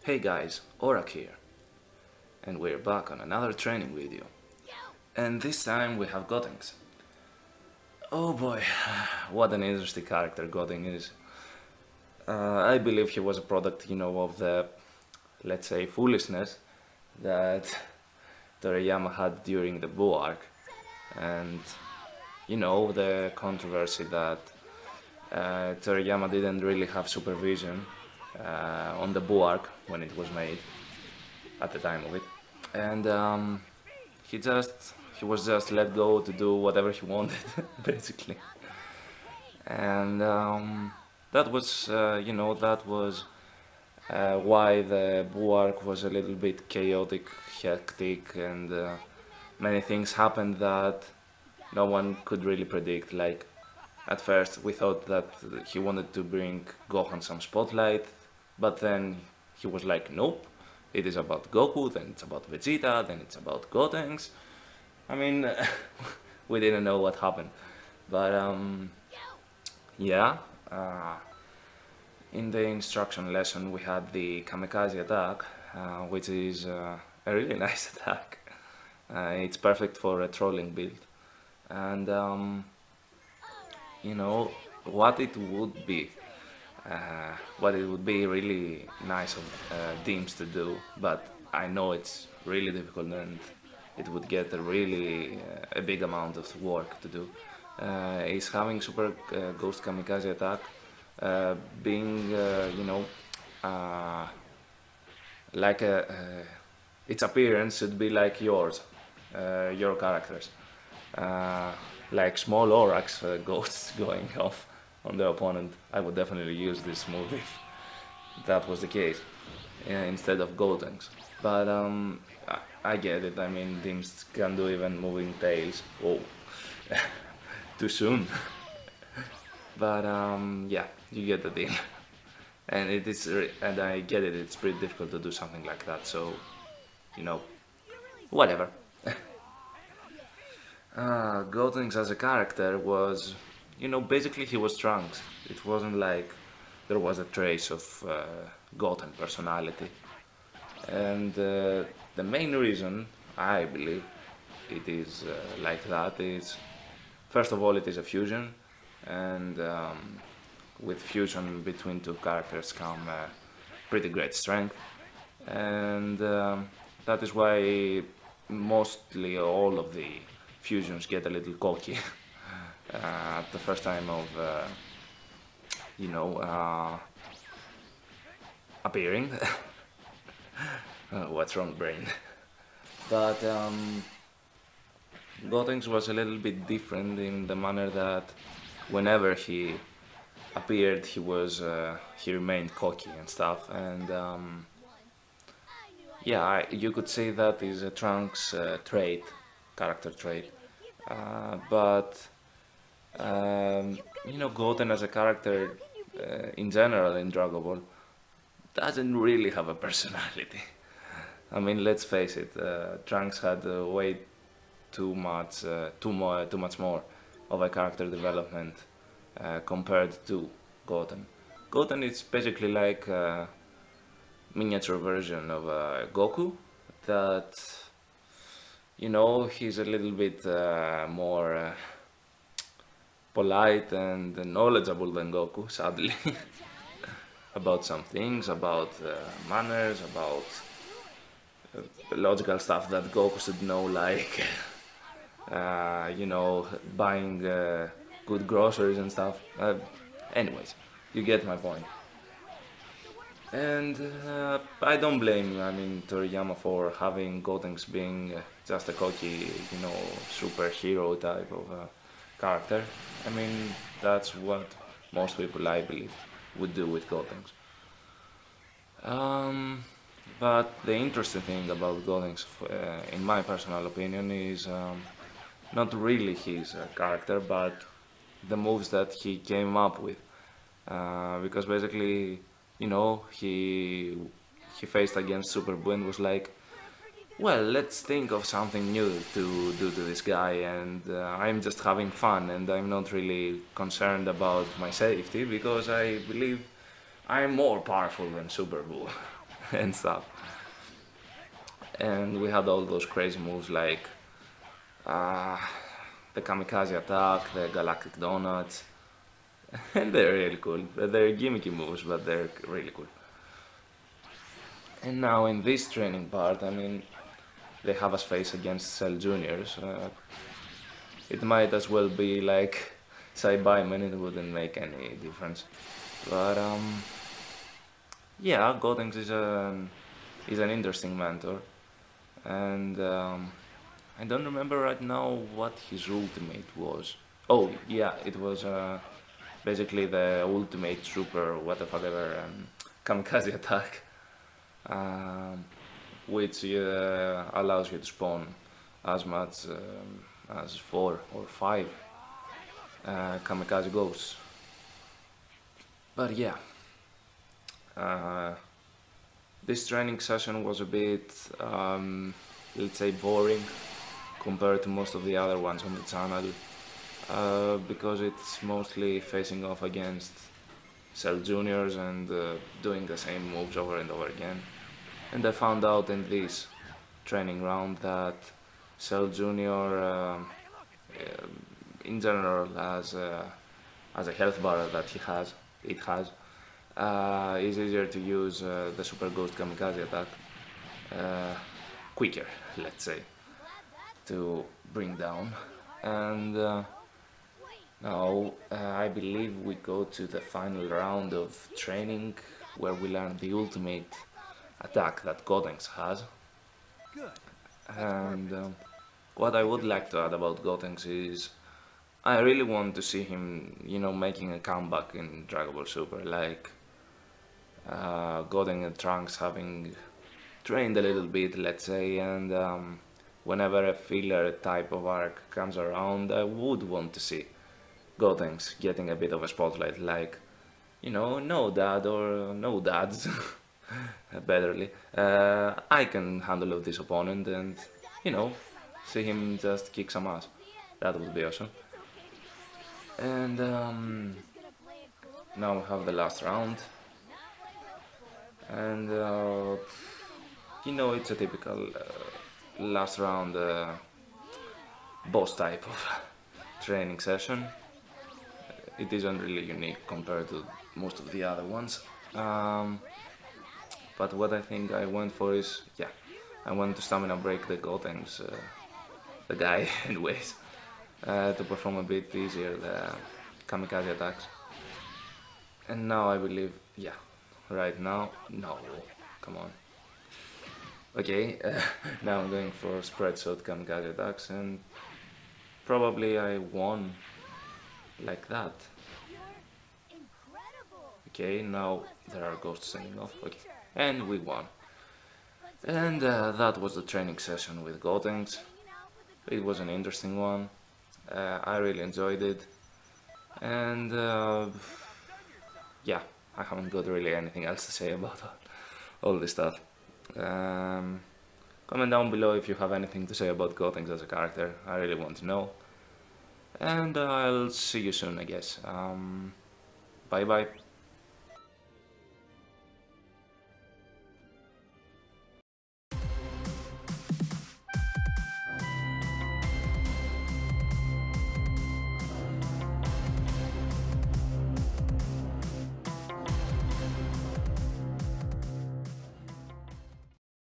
Hey guys, Orack here, and we're back on another training video. And this time we have GOTENKS. Oh boy, what an interesting character Gotenks is. I believe he was a product, of the, let's say, foolishness that Toriyama had during the Buu arc. And, the controversy that Toriyama didn't really have supervision on the Buu arc when it was made, at the time of it. And he was just let go to do whatever he wanted, basically. And that was, why the Buu arc was a little bit chaotic, hectic, and many things happened that no one could really predict. Like, at first we thought that he wanted to bring Gohan some spotlight, but then he was like, nope, it is about Goku, then it's about Vegeta, then it's about GOTENKS. I mean, we didn't know what happened. But yeah, in the instruction lesson we had the Kamikaze attack, which is a really nice attack. It's perfect for a trolling build. And what it would be really nice of teams to do, but I know it's really difficult and it would get a big amount of work to do, is having Super Ghost Kamikaze attack being, like its appearance should be like yours, your characters. Like small Oracks ghosts going off on the opponent. I would definitely use this move if that was the case, instead of GOTENKS. But I get it. I mean, teams can do even moving tails. Oh, too soon. But yeah, you get the deal. And and I get it. It's pretty difficult to do something like that. So, whatever. GOTENKS as a character was, basically he was Trunks. It wasn't like there was a trace of Goten personality. And the main reason, I believe, it is like that is, first of all, it is a fusion. And with fusion between two characters come pretty great strength. And that is why mostly all of the fusions get a little cocky at the first time of, appearing. What's wrong, brain? But GOTENKS was a little bit different in the manner that whenever he appeared, he remained cocky and stuff. And yeah, you could say that is a Trunks character trait. But Goten as a character in general in Dragon Ball doesn't really have a personality. I mean, let's face it, Trunks had way too much more of a character development compared to Goten. Goten is basically like a miniature version of Goku that, he's a little bit more polite and knowledgeable than Goku, sadly, about some things, about manners, about logical stuff that Goku should know, like, buying good groceries and stuff. Anyways, you get my point. And I don't blame, Toriyama for having GOTENKS being just a cocky, superhero type of character. I mean, that's what most people, I believe, would do with GOTENKS. But the interesting thing about GOTENKS, in my personal opinion, is not really his character, but the moves that he came up with. Because basically, he faced against Super Buu and was like, well, let's think of something new to do to this guy, and I'm just having fun, and I'm not really concerned about my safety, because I believe I'm more powerful than Super Buu. and stuff. And we had all those crazy moves like the kamikaze attack, the galactic donuts, and they're really cool. They're gimmicky moves, but they're really cool. And now in this training part, I mean, they have us face against Cell Juniors. It might as well be like Cybermen, it wouldn't make any difference. But yeah, GOTENKS is an interesting mentor, and I don't remember right now what his ultimate was. Oh yeah, it was basically the ultimate super whatever kamikaze attack, which allows you to spawn as much as 4 or 5 kamikaze ghosts. But yeah, this training session was a bit, let's say, boring compared to most of the other ones on the channel, because it's mostly facing off against Cell Juniors and doing the same moves over and over again. And I found out in this training round that Cell Junior, in general, as a health bar that it has, is easier to use the Super Ghost Kamikaze attack quicker, let's say, to bring down. And now I believe we go to the final round of training where we learn the ultimate attack that GOTENKS has. And what I would like to add about GOTENKS is I really want to see him, you know, making a comeback in Dragon Ball Super, like GOTENKS and Trunks having trained a little bit, let's say, and whenever a filler type of arc comes around, I would want to see GOTENKS getting a bit of a spotlight, like, you know, no dad or no dads, betterly. I can handle this opponent and, you know, see him just kick some ass. That would be awesome. And now we have the last round. And, you know, it's a typical last round boss type of training session. It isn't really unique compared to most of the other ones. But what I think I went for is, yeah, I went to stamina break the GOTENKS, the guy anyways, to perform a bit easier the kamikaze attacks. And now I believe, yeah, right now, no, come on. Okay, now I'm going for spread shot kamikaze attacks, and probably I won like that. Okay, now there are ghosts sending off, okay, and we won. And that was the training session with GOTENKS. It was an interesting one. I really enjoyed it. And yeah, I haven't got really anything else to say about all this stuff. Comment down below if you have anything to say about GOTENKS as a character. I really want to know. And I'll see you soon, I guess. Bye bye.